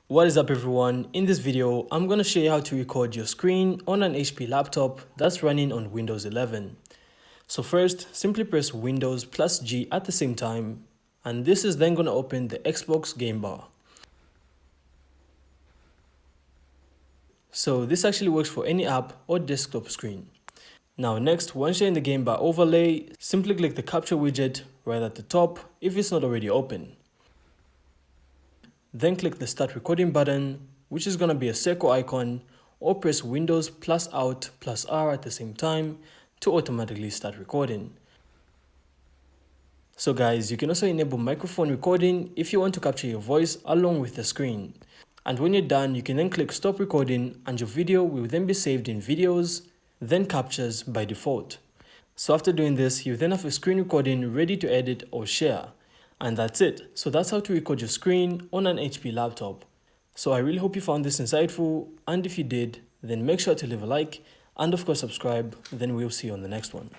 What is up everyone? In this video, I'm going to show you how to record your screen on an HP laptop that's running on Windows 11. So first, simply press Windows plus G at the same time, and this is then going to open the Xbox game bar. So this actually works for any app or desktop screen. Now next, once you're in the game bar overlay, simply click the capture widget right at the top if it's not already open. Then click the start recording button, which is going to be a circle icon, or press Windows plus Alt plus R at the same time to automatically start recording. So guys, you can also enable microphone recording if you want to capture your voice along with the screen. And when you're done, you can then click stop recording and your video will then be saved in videos, then captures by default. So after doing this, you then have a screen recording ready to edit or share. And that's it. So that's how to record your screen on an HP laptop. So I really hope you found this insightful, and if you did, then make sure to leave a like and of course subscribe. Then we'll see you on the next one.